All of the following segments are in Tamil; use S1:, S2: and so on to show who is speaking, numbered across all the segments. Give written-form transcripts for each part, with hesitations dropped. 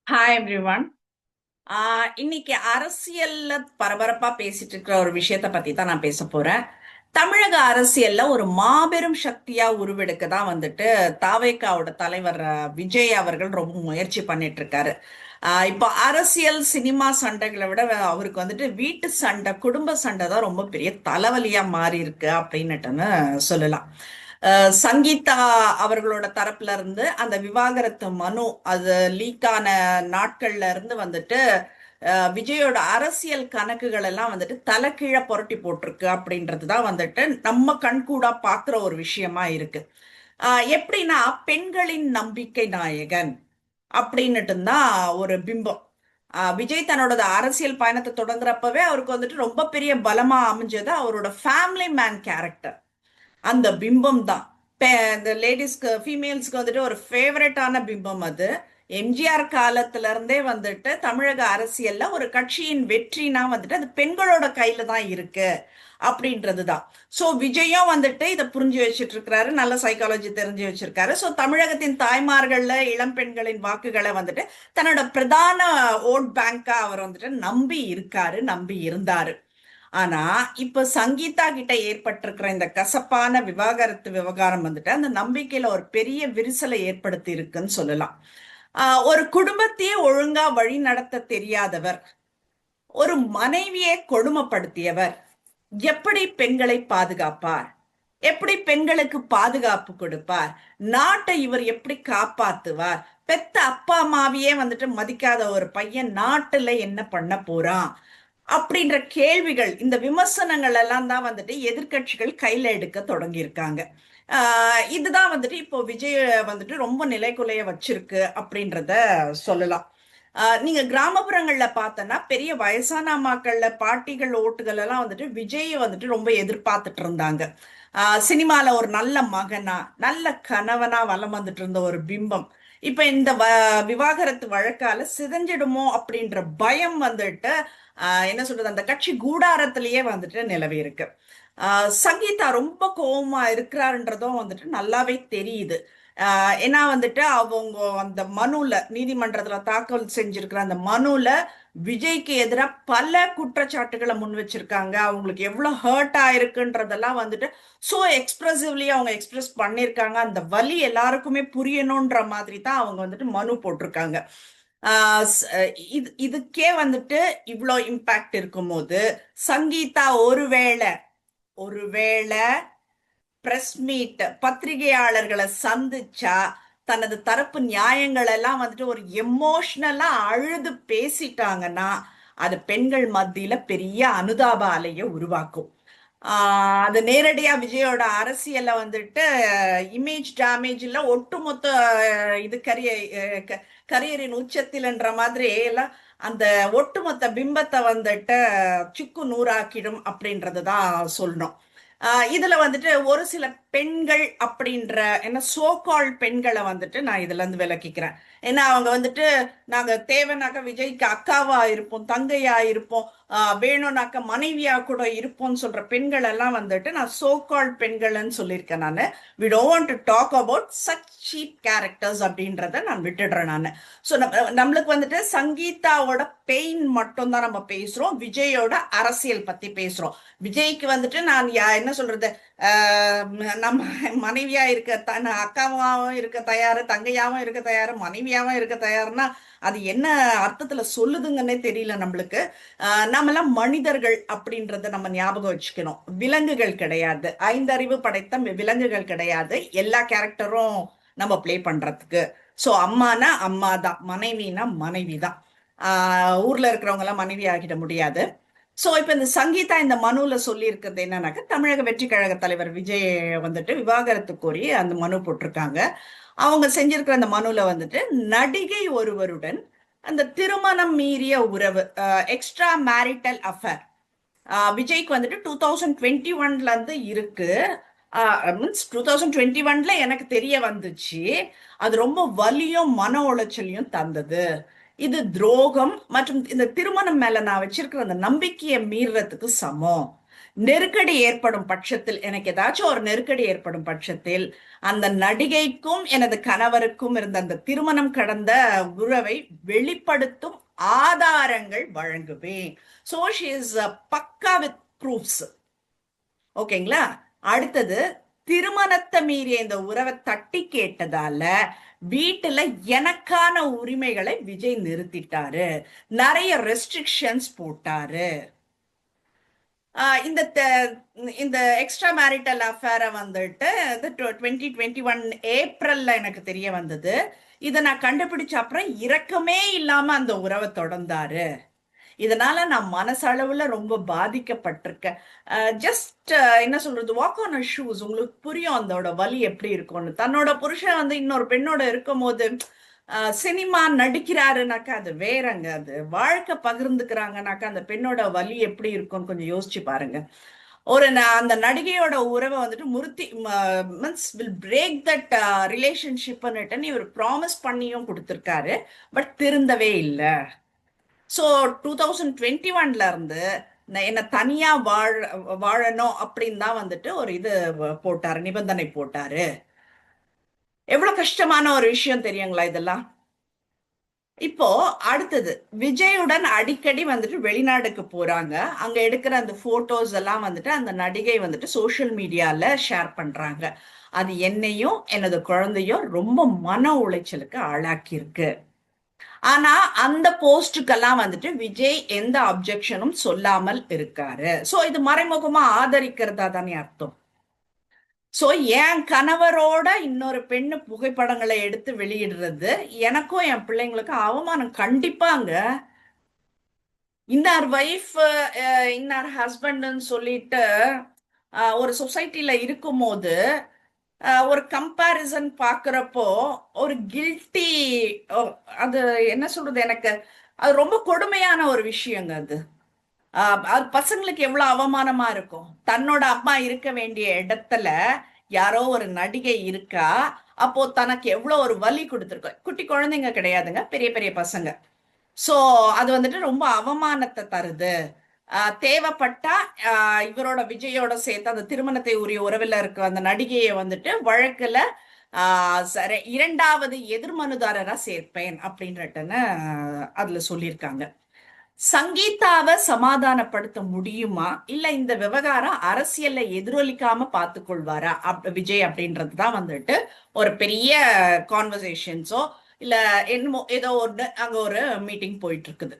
S1: Hi everyone. இன்னைக்கு அரசியல்ல பரபரப்பா பேசிட்டு இருக்கிற ஒரு விஷயத்த பத்தி தான் நான் பேச போறேன். தமிழக அரசியல்ல ஒரு மாபெரும் சக்தியா உருவெடுக்க தான் தாவேகாவோட தலைவர் விஜய் அவர்கள் ரொம்ப முயற்சி பண்ணிட்டு இருக்காரு. இப்போ அரசியல் சினிமா சண்டைகளை விட அவருக்கு வீட்டு சண்டை, குடும்ப சண்டை தான் ரொம்ப பெரிய தலைவலியா மாறி இருக்கு அப்படின்னுட்டுன்னு சொல்லலாம். சங்கீதா அவர்களோட தரப்புல இருந்து அந்த விவாகரத்து மனு அது லீக் ஆன நாட்கள்ல இருந்து விஜயோட அரசியல் கணக்குகள் எல்லாம் தலைகீழ புரட்டி போட்டிருக்கு அப்படின்றது தான் நம்ம கண்கூடா பாக்குற ஒரு விஷயமா இருக்கு. எப்படின்னா, பெண்களின் நம்பிக்கை நாயகன் அப்படின்னுட்டு தான் ஒரு பிம்பம். விஜய் தன்னோட அரசியல் பயணத்தை தொடங்குறப்பவே அவருக்கு ரொம்ப பெரிய பலமா அமைஞ்சது அவரோட ஃபேமிலி மேன் கேரக்டர். அந்த பிம்பம் தான் இந்த லேடிஸ்க்கு, ஃபீமேல்ஸ்க்கு ஒரு ஃபேவரட்டான பிம்பம் அது. எம்ஜிஆர் காலத்துல இருந்தே தமிழக அரசியல்ல ஒரு கட்சியின் வெற்றினா அது பெண்களோட கையில தான் இருக்கு அப்படின்றதுதான். சோ விஜயும் இதை புரிஞ்சு வச்சுட்டு இருக்கிறாரு, நல்ல சைக்காலஜி தெரிஞ்சு வச்சிருக்காரு. சோ தமிழகத்தின் தாய்மார்கள்ல இளம் பெண்களின் வாக்குகளை தன்னோட பிரதான ஓட் பேங்கா அவர் நம்பி இருக்காரு, நம்பி இருந்தாரு. ஆனா இப்ப சங்கீதா கிட்ட ஏற்பட்டிருக்கிற இந்த கசப்பான விவாகரத்து விவகாரம் அந்த நம்பிக்கையில ஒரு பெரிய விரிசலை ஏற்படுத்தி இருக்குன்னு சொல்லலாம். ஒரு குடும்பத்தையே ஒழுங்கா வழி நடத்த தெரியாதவர், ஒரு மனைவியை கொடுமைப்படுத்தியவர் எப்படி பெண்களை பாதுகாப்பார்? எப்படி பெண்களுக்கு பாதுகாப்பு கொடுப்பார்? நாட்டை இவர் எப்படி காப்பாத்துவார்? பெத்த அப்பா அம்மாவையே மதிக்காத ஒரு பையன் நாட்டுல என்ன பண்ண போறான் அப்படின்ற கேள்விகள், இந்த விமர்சனங்கள் எல்லாம் தான் எதிர்கட்சிகள் கையில எடுக்க தொடங்கி இருக்காங்க. இதுதான் இப்போ விஜய் ரொம்ப நிலைக்குலைய வச்சிருக்கு அப்படின்றத சொல்லலாம். நீங்க கிராமப்புறங்கள்ல பார்த்தனா பெரிய வயசான அம்மாக்கள்ல பாட்டிகள் ஓட்டுகள் எல்லாம் விஜய் ரொம்ப எதிர்பார்த்துட்டு இருந்தாங்க. சினிமால ஒரு நல்ல மகனா, நல்ல கணவனா வலம் இருந்த ஒரு பிம்பம் இப்ப இந்த விவாகரத்து வழக்கால சிதைஞ்சிடுமோ அப்படின்ற பயம் என்ன சொல்றது, அந்த கட்சி கூடாரத்திலேயே நிலவி இருக்கு. சங்கீதா ரொம்ப கோபமா இருக்கிறாருன்றதும் நல்லாவே தெரியுது. ஏன்னா அவங்க அந்த மனுல, நீதிமன்றத்துல தாக்கல் செஞ்சிருக்கிற அந்த மனுல விஜய்க்கு எதிராக பல குற்றச்சாட்டுகளை முன் வச்சிருக்காங்க. அவங்களுக்கு எவ்வளவு ஹர்ட் ஆயிருக்குன்றதெல்லாம் சோ எக்ஸ்பிரசிவ்லி அவங்க எக்ஸ்பிரஸ் பண்ணிருக்காங்க. அந்த வலி எல்லாருக்குமே புரியணும்ன்ற மாதிரி தான் அவங்க மனு போட்டிருக்காங்க. இதுக்கே இவ்வளோ இம்பாக்ட் இருக்கும்போது சங்கீதா ஒருவேளை ஒருவேளை பிரஸ் மீட், பத்திரிகையாளர்களை சந்திச்சா தனது தரப்பு நியாயங்கள் எல்லாம் ஒரு எமோஷனலா அழுது பேசிட்டாங்கன்னா அது பெண்கள் மத்தியில பெரிய அனுதாப அலைய உருவாக்கும். அது நேரடியா விஜயோட அரசியல்ல இமேஜ் டேமேஜ் இல்ல, ஒட்டுமொத்த இது கரியரின் உச்சத்தில்ன்ற மாதிரி எல்லாம் அந்த ஒட்டுமொத்த பிம்பத்தை சுக்கு நூறாக்கிடும் அப்படின்றதுதான் சொல்லணும். இதுல ஒரு சில பெண்கள் அப்படின்ற என்ன சோகால் பெண்களை நான் இதுல இருந்து விளக்கிக்கிறேன். ஏன்னா அவங்க நாங்க தேவைனாக்க விஜய்க்கு அக்காவா இருப்போம், தங்கையா இருப்போம், வேணும்னாக்க மனைவியா கூட இருப்போம்னு சொல்ற பெண்கள் எல்லாம் நான் சோகால் பெண்கள்னு சொல்லியிருக்கேன். நான் we don't want to talk about such cheap characters அப்படின்றத நான் விட்டுடுறேன். நான் ஸோ நம்மளுக்கு சங்கீதாவோட பெயின் மட்டும் தான் நம்ம பேசுறோம், விஜயோட அரசியல் பத்தி பேசுறோம். விஜய்க்கு நான் என்ன சொல்றது, நம்ம மனைவியா இருக்க அக்காவாவும் இருக்க தயாரு, தங்கையாவும் இருக்க தயாரு, மனைவியாவும் இருக்க தயாருன்னா அது என்ன அர்த்தத்துல சொல்லுதுங்கன்னே தெரியல நம்மளுக்கு. நாமெல்லாம் மனிதர்கள் அப்படின்றத நம்ம ஞாபகம் வச்சுக்கணும். விலங்குகள் கிடையாது, ஐந்தறிவு படைத்த விலங்குகள் கிடையாது எல்லா கேரக்டரும் நம்ம பிளே பண்றதுக்கு. சோ அம்மானா அம்மா தான், மனைவினா மனைவி தான். ஊர்ல இருக்கிறவங்க எல்லாம் மனைவி ஆகிட முடியாது. சோ இப்ப இந்த சங்கீதா இந்த மனுல சொல்லி இருக்கிறது என்னன்னாக்க, தமிழக வெற்றி கழக தலைவர் விஜய் விவாகரத்து கோரி அந்த மனு போட்டிருக்காங்க. அவங்க செஞ்சிருக்கிற அந்த மனுல நடிகை ஒருவருடன் அந்த திருமணம் மீறிய உறவு, எக்ஸ்ட்ரா மேரிட்டல் அஃபேர் விஜய்க்கு 2021ல இருந்து இருக்கு. மீன்ஸ் 2021ல எனக்கு தெரிய வந்துச்சு. அது ரொம்ப வலியும் மன உளைச்சலையும் தந்தது. இது துரோகம் மற்றும் இந்த திருமணம் மேல நான் வச்சிருக்கிற அந்த நம்பிக்கையை மீறதுக்கு சமம். நெருக்கடி ஏற்படும் பட்சத்தில், எனக்கு ஏதாச்சும் ஒரு நெருக்கடி ஏற்படும் பட்சத்தில், அந்த நடிகைக்கும் எனது கணவருக்கும் இருந்த அந்த திருமணம் கடந்த உறவை வெளிப்படுத்தும் ஆதாரங்கள் வழங்குவேன். சோ ஷி இஸ் பக்கா வித் ப்ரூஃப்ஸ். ஓகேங்களா? அடுத்தது, திருமணத்தை மீறிய இந்த உறவை தட்டி கேட்டதால வீட்டுல எனக்கான உரிமைகளை விஜய் நிறுத்திட்டாரு, நிறைய ரெஸ்ட்ரிக்ஷன்ஸ் போட்டாரு. இந்த இந்த எக்ஸ்ட்ரா மேரிட்டல் அஃபேரை வந்துட்டு 2021 ஏப்ரல்ல எனக்கு தெரிய வந்தது. இதை நான் கண்டுபிடிச்ச அப்புறம் இரக்கமே இல்லாம அந்த உறவை தொடர்ந்தாரு. இதனால நான் மனசளவுல ரொம்ப பாதிக்கப்பட்டிருக்கேன். ஜஸ்ட் என்ன சொல்றது, வாக் ஆன் ஷூஸ். உங்களுக்கு புரியும் அதோட வலி எப்படி இருக்கும்னு. தன்னோட புருஷன் வந்து இன்னொரு பெண்ணோட இருக்கும் போது சினிமா நடிக்கிறாருனாக்கா அது வேறங்க. அது வாழ்க்கை பகிர்ந்துக்கிறாங்கனாக்கா அந்த பெண்ணோட வலி எப்படி இருக்கும்னு கொஞ்சம் யோசிச்சு பாருங்க. அந்த நடிகையோட உறவை வந்துட்டு முருத்தி மீன்ஸ் வில் பிரேக் தட் ரிலேஷன்ஷிப்னுட்டு இவர் ப்ராமிஸ் பண்ணியும் கொடுத்துருக்காரு. பட் திருந்தவே இல்லை. ஸோ 2021ல இருந்து என்ன தனியா வாழணும் அப்படின்னு தான் வந்துட்டு ஒரு இது போட்டாரு, நிபந்தனை போட்டாரு. எவ்வளவு கஷ்டமான ஒரு விஷயம் தெரியுங்களா இதெல்லாம். இப்போ அடுத்தது, விஜயுடன் அடிக்கடி வந்துட்டு வெளிநாடுக்கு போறாங்க. அங்க எடுக்கிற அந்த போட்டோஸ் எல்லாம் வந்துட்டு அந்த நடிகை வந்துட்டு சோசியல் மீடியால ஷேர் பண்றாங்க. அது என்னையும் எனது குழந்தையும் ரொம்ப மன உளைச்சலுக்கு ஆளாக்கி இருக்கு. ஆனா அந்த போஸ்டுக்கெல்லாம் வந்துட்டு விஜய் எந்த அப்ஜெக்ஷனும் சொல்லாமல் இருக்காரு. சோ இது மறைமுகமா ஆதரிக்கிறதா தானே அர்த்தம். சோ என் கணவரோட இன்னொரு பெண்ணு புகைப்படங்களை எடுத்து வெளியிடுறது எனக்கும் என் பிள்ளைங்களுக்கும் அவமானம் கண்டிப்பாங்க. இன்னார் வைஃப் இன்னார் ஹஸ்பண்ட்னு சொல்லிட்டு ஒரு சொசைட்டில இருக்கும் போது ஒரு கம்பேரிசன் பாக்குறப்போ ஒரு கில்ட்டி, அது என்ன சொல்றது, எனக்கு அது ரொம்ப கொடுமையான ஒரு விஷயங்க. அது பசங்களுக்கு எவ்வளவு அவமானமா இருக்கும். தன்னோட அம்மா இருக்க வேண்டிய இடத்துல யாரோ ஒரு நடிகை இருக்கா, அப்போ தனக்கு எவ்வளவு ஒரு வலி கொடுத்துருக்கோம். குட்டி குழந்தைங்க கிடையாதுங்க, பெரிய பெரிய பசங்க. சோ அது வந்துட்டு ரொம்ப அவமானத்தை தருது. தேவைப்பட்டா இவரோட விஜயோட சேர்த்து அந்த திருமணத்தை உரிய உறவில் இருக்க அந்த நடிகையை வந்துட்டு வழக்குல சரி இரண்டாவது எதிர்மனுதாரரா சேர்ப்பேன் அப்படின்ட்டுன்னு அதுல சொல்லியிருக்காங்க. சங்கீதாவை சமாதானப்படுத்த முடியுமா, இல்ல இந்த விவகாரம் அரசியல்ல எதிரொலிக்காம பார்த்து கொள்வாரா விஜய் அப்படின்றதுதான் வந்துட்டு ஒரு பெரிய கான்வர்சேஷன்ஸோ இல்ல என்னமோ ஏதோ ஒன்று அங்க ஒரு மீட்டிங் போயிட்டு இருக்குது.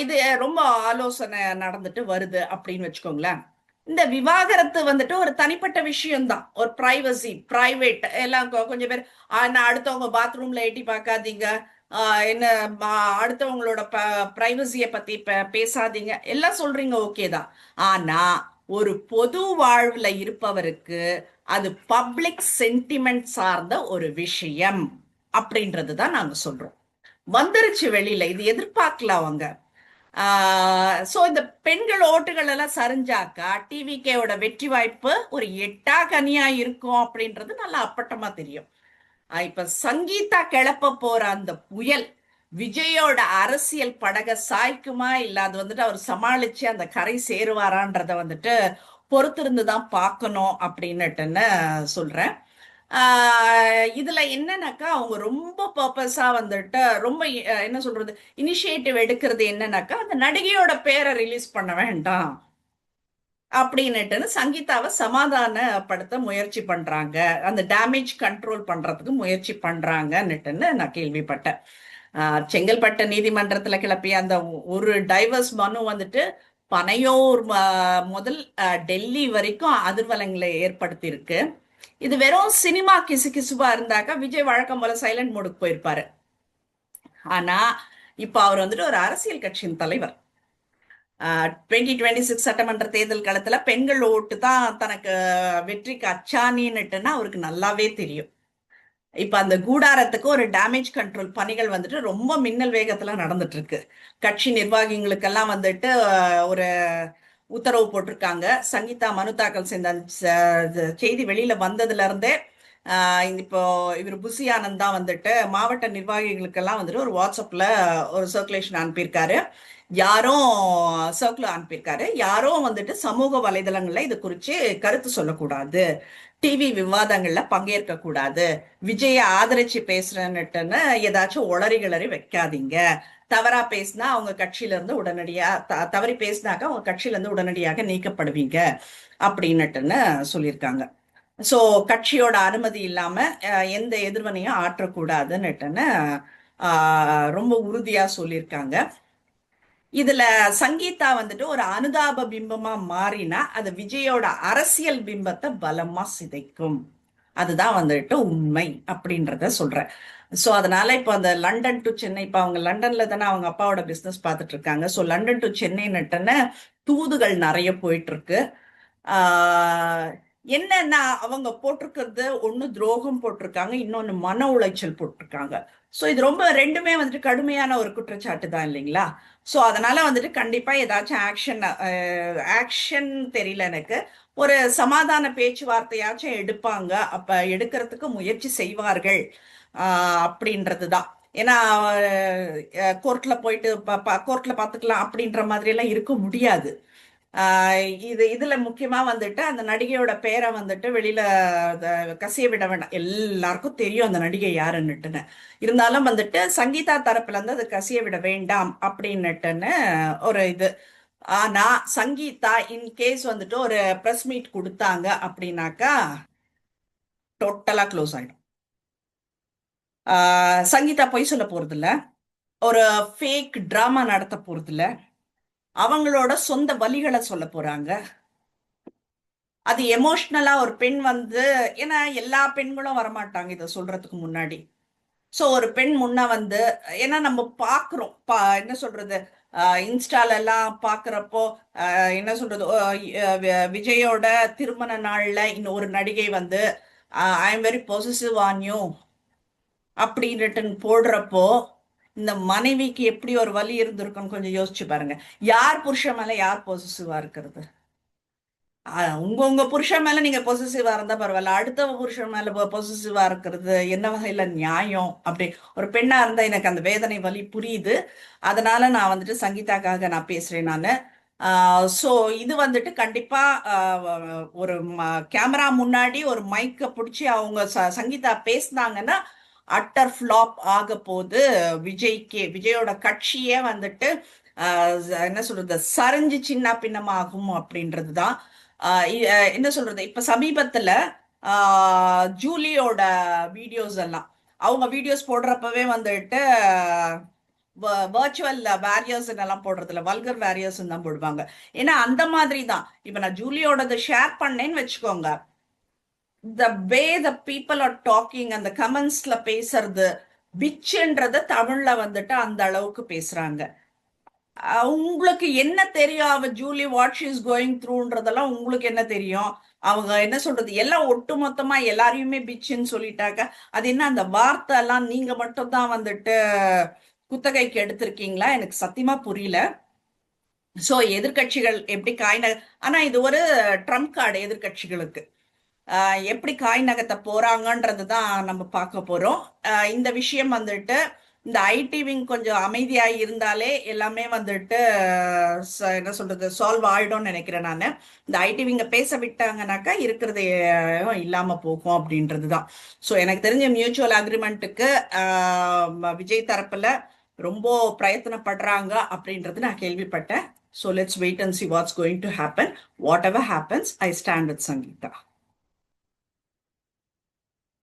S1: இது ரொம்ப ஆலோசனை நடந்துட்டு வருது அப்படின்னு வச்சுக்கோங்களேன். இந்த விவாகரத்து வந்துட்டு ஒரு தனிப்பட்ட விஷயம்தான், ஒரு பிரைவசி, பிரைவேட் எல்லாம். கொஞ்சம் பேர் அடுத்தவங்க பாத்ரூம்ல எட்டி பார்க்காதீங்க, என்ன அடுத்தவங்களோட பிரைவசிய பத்தி பேசாதீங்க எல்லாம் சொல்றீங்க, ஓகே தான். ஆனா ஒரு பொது வாழ்வுல இருப்பவருக்கு அது பப்ளிக் சென்டிமெண்ட் சார்ந்த ஒரு விஷயம் அப்படின்றது தான் நாங்க சொல்றோம். வந்துருச்சு வெளியில, இது எதிர்பார்க்கலாம் அவங்க. சோ இந்த பெண்கள் ஓட்டுகள் எல்லாம் சரிஞ்சாக்கா டிவிகேவோட வெற்றி வாய்ப்பு ஒரு எட்டா கனியா இருக்கும் அப்படின்றது நல்லா அப்பட்டமா தெரியும். இப்ப சங்கீதா கிளப்ப போற அந்த புயல் விஜயோட அரசியல் படக சாய்க்குமா, இல்ல அது வந்துட்டு அவர் சமாளிச்சு அந்த கரை சேருவாரான்றத வந்துட்டு பொறுத்திருந்துதான் பார்க்கணும் அப்படின்னுட்டுன்னு சொல்றேன். இதுல என்னன்னாக்கா அவங்க ரொம்ப பர்பஸா வந்துட்டு ரொம்ப என்ன சொல்றது, இனிஷியேட்டிவ் எடுக்கிறது என்னன்னாக்கா அந்த நடிகையோட பேரை ரிலீஸ் பண்ண வேண்டாம் அப்படின்னுட்டுன்னு சங்கீதாவை சமாதானப்படுத்த முயற்சி பண்றாங்க, அந்த டேமேஜ் கண்ட்ரோல் பண்றதுக்கு முயற்சி பண்றாங்கன்னுட்டுன்னு நான் கேள்விப்பட்டேன். செங்கல்பட்டு நீதிமன்றத்துல கிளப்பிய அந்த ஒரு டைவர்ஸ் மனு வந்துட்டு பனையூர் முதல் டெல்லி வரைக்கும் அதிர்வலங்களை ஏற்படுத்தி இருக்கு. இது வெறும் சினிமா கிசுகிசுவா இருந்தாக்கா விஜய் வழக்கம் போல சைலண்ட் மோடுக்கு போயிருப்பாரு. ஆனா இப்ப அவர் வந்துட்டு ஒரு அரசியல் கட்சியின் தலைவர். 2026 சட்டமன்ற தேர்தல் காலத்துல பெண்கள் ஓட்டு தான் தனக்கு வெற்றிக்கு அச்சாணின்னுட்டுன்னா அவருக்கு நல்லாவே தெரியும். இப்ப அந்த கூடாரத்துக்கு ஒரு டேமேஜ் கண்ட்ரோல் பணிகள் வந்துட்டு ரொம்ப மின்னல் வேகத்துல நடந்துட்டு இருக்கு. கட்சி நிர்வாகிகளுக்கெல்லாம் வந்துட்டு ஒரு உத்தரவு போட்டிருக்காங்க. சங்கீதா மனு தாக்கல் செய்த செய்தி வெளியில வந்ததுல இருந்தே இப்போ இவர் புசி ஆனந்த் தான் வந்துட்டு மாவட்ட நிர்வாகிகளுக்கெல்லாம் வந்துட்டு ஒரு வாட்ஸ்அப்ல ஒரு சர்க்குலேஷன் அனுப்பியிருக்காரு. யாரும் சர்க்குலர் அனுப்பியிருக்காரு. யாரும் வந்துட்டு சமூக வலைதளங்கள்ல இது குறித்து கருத்து சொல்லக்கூடாது, டிவி விவாதங்கள்ல பங்கேற்க கூடாது, விஜயை ஆதரிச்சு பேசுறேன்னுட்டுன்னு ஏதாச்சும் உளறி கிளறி வைக்காதீங்க, தவறா பேசினா அவங்க கட்சியில இருந்து உடனடியா தவறி பேசினாக்க அவங்க கட்சியில இருந்து உடனடியாக நீக்கப்படுவீங்க அப்படின்னுட்டுன்னு சொல்லியிருக்காங்க. ஸோ கட்சியோட அனுமதி இல்லாம எந்த எதிர்வினையும் ஆற்றக்கூடாதுன்னுட்டுன்னு ரொம்ப உறுதியா சொல்லியிருக்காங்க. இதுல சங்கீதா வந்துட்டு ஒரு அனுதாப பிம்பமா மாறினா அது விஜயோட அரசியல் பிம்பத்தை பலமா சிதைக்கும். அதுதான் வந்துட்டு உண்மை அப்படின்றத சொல்றேன். ஸோ அதனால இப்போ அந்த லண்டன் டு சென்னை, இப்போ அவங்க லண்டன்ல தானே அவங்க அப்பாவோட பிஸ்னஸ் பார்த்துட்டு இருக்காங்க. ஸோ லண்டன் டு சென்னை நட்டுன்னு தூதுகள் நிறைய போயிட்டு இருக்கு. என்னன்னா அவங்க போட்டிருக்கிறது ஒண்ணு துரோகம் போட்டிருக்காங்க, இன்னொன்னு மன உளைச்சல் போட்டிருக்காங்க. ஸோ இது ரொம்ப ரெண்டுமே வந்துட்டு கடுமையான ஒரு குற்றச்சாட்டு தான் இல்லைங்களா? ஸோ அதனால வந்துட்டு கண்டிப்பா ஏதாச்சும் ஆக்ஷன் தெரியல எனக்கு. ஒரு சமாதான பேச்சுவார்த்தையாச்சும் எடுப்பாங்க, அப்ப எடுக்கிறதுக்கு முயற்சி செய்வார்கள் அப்படின்றதுதான். ஏன்னா கோர்ட்ல போயிட்டு கோர்ட்ல பாத்துக்கலாம் அப்படின்ற மாதிரி எல்லாம் இருக்க முடியாது. இதுல முக்கியமா வந்துட்டு அந்த நடிகையோட பேரை வந்துட்டு வெளியில கசிய விட வேண்டாம். எல்லாருக்கும் தெரியும் அந்த நடிகை யாருன்னுட்டுன்னு. இருந்தாலும் வந்துட்டு சங்கீதா தரப்புல இருந்து அது கசிய விட வேண்டாம் அப்படின்னுட்டுன்னு ஒரு இது. ஆனா சங்கீதா இன்கேஸ் வந்துட்டு ஒரு பிரஸ் மீட் கொடுத்தாங்க அப்படின்னாக்கா டோட்டலா க்ளோஸ் ஆயிடும். சங்கீதா பொய் சொல்ல போறது இல்ல, ஒரு ஃபேக் டிராமா நடத்த போறது இல்ல, அவங்களோட சொந்த வழிகளை சொல்ல போறாங்க. அது எமோஷ்னலா ஒரு பெண் வந்து, ஏன்னா எல்லா பெண்களும் வரமாட்டாங்க இதை சொல்றதுக்கு முன்னாடி. ஸோ ஒரு பெண் முன்ன வந்து, ஏன்னா நம்ம பார்க்குறோம், என்ன சொல்றது, இன்ஸ்டால எல்லாம் பார்க்குறப்போ என்ன சொல்றது, விஜயோட திருமண நாள்ல இன்னும் ஒரு நடிகை வந்து I am very possessive on you அப்படின்ட்டு போடுறப்போ இந்த மனைவிக்கு எப்படி ஒரு வலி இருந்திருக்குன்னு கொஞ்சம் யோசிச்சு பாருங்க. யார் புருஷன் மேல யார் பொசசிவா இருக்கிறது? உங்க புருஷன் மேல நீங்க பொசசிவா இருந்தா பரவாயில்ல, அடுத்த புருஷன் மேல பொசசிவா இருக்கிறது என்ன வகையில நியாயம்? அப்படி ஒரு பெண்ணா இருந்தா எனக்கு அந்த வேதனை வலி புரியுது. அதனால நான் வந்துட்டு சங்கீதாக்காக நான் பேசுறேன் நானு. ஸோ இது வந்துட்டு கண்டிப்பா ஒரு கேமரா முன்னாடி ஒரு மைக்க பிடிச்சி அவங்க சங்கீதா பேசினாங்கன்னா அட்டர் ஃப்ளாப் ஆக போது. விஜயோட கட்சியே வந்துட்டு என்ன சொல்றது, சரிஞ்சு சின்ன பின்னமாகும் அப்படின்றதுதான். என்ன சொல்றது, இப்ப சமீபத்துல ஜூலியோட வீடியோஸ் எல்லாம், அவங்க வீடியோஸ் போடுறப்பவே வந்துட்டு வர்ச்சுவல் வேரியர்ஸ் எல்லாம் போடுறது இல்ல, வல்கர் வேரியர்ஸ் தான் போடுவாங்க. ஏன்னா அந்த மாதிரி தான். இப்ப நான் ஜூலியோட ஷேர் பண்ணேன்னு வச்சுக்கோங்க, த வே த பீப்புள் ஆர் டாக்கிங், அந்த கமெண்ட்ஸ்ல பேசுறது பிச்சுன்றத தமிழ்ல வந்துட்டு அந்த அளவுக்கு பேசுறாங்க. உங்களுக்கு என்ன தெரியும் அவ Julie what she is going த்ரூன்றதெல்லாம் உங்களுக்கு என்ன தெரியும்? அவங்க என்ன சொல்றது, எல்லாம் ஒட்டு மொத்தமா எல்லாரையுமே பிச்சுன்னு சொல்லிட்டாக்க அது என்ன அந்த வார்த்தை எல்லாம் நீங்க மட்டும் தான் வந்துட்டு குத்தகைக்கு எடுத்திருக்கீங்களா? எனக்கு சத்தியமா புரியல. சோ எதிர்கட்சிகள் எப்படி ஆனா இது ஒரு ட்ரம்ப் கார்டு எதிர்கட்சிகளுக்கு. எப்படி காய் நகர்த்த போறாங்கன்றது தான் நம்ம பார்க்க போறோம். இந்த விஷயம் வந்துட்டு இந்த ஐடி விங் கொஞ்சம் அமைதியா இருந்தாலே எல்லாமே வந்துட்டு என்ன சொல்றது சால்வ் ஆயிடும்னு நினைக்கிறேன் நான். இந்த ஐடி விங்க பேச விட்டாங்கனாக்கா இருக்கிறது இல்லாம போகும் அப்படின்றதுதான். ஸோ எனக்கு தெரிஞ்ச மியூச்சுவல் அக்ரிமெண்ட்டுக்கு விஜய் தரப்புல ரொம்ப பிரயத்தனப்படுறாங்க அப்படின்றது நான் கேள்விப்பட்டேன். So let's wait and see what's going to happen. Whatever happens, I stand with Sangeetha.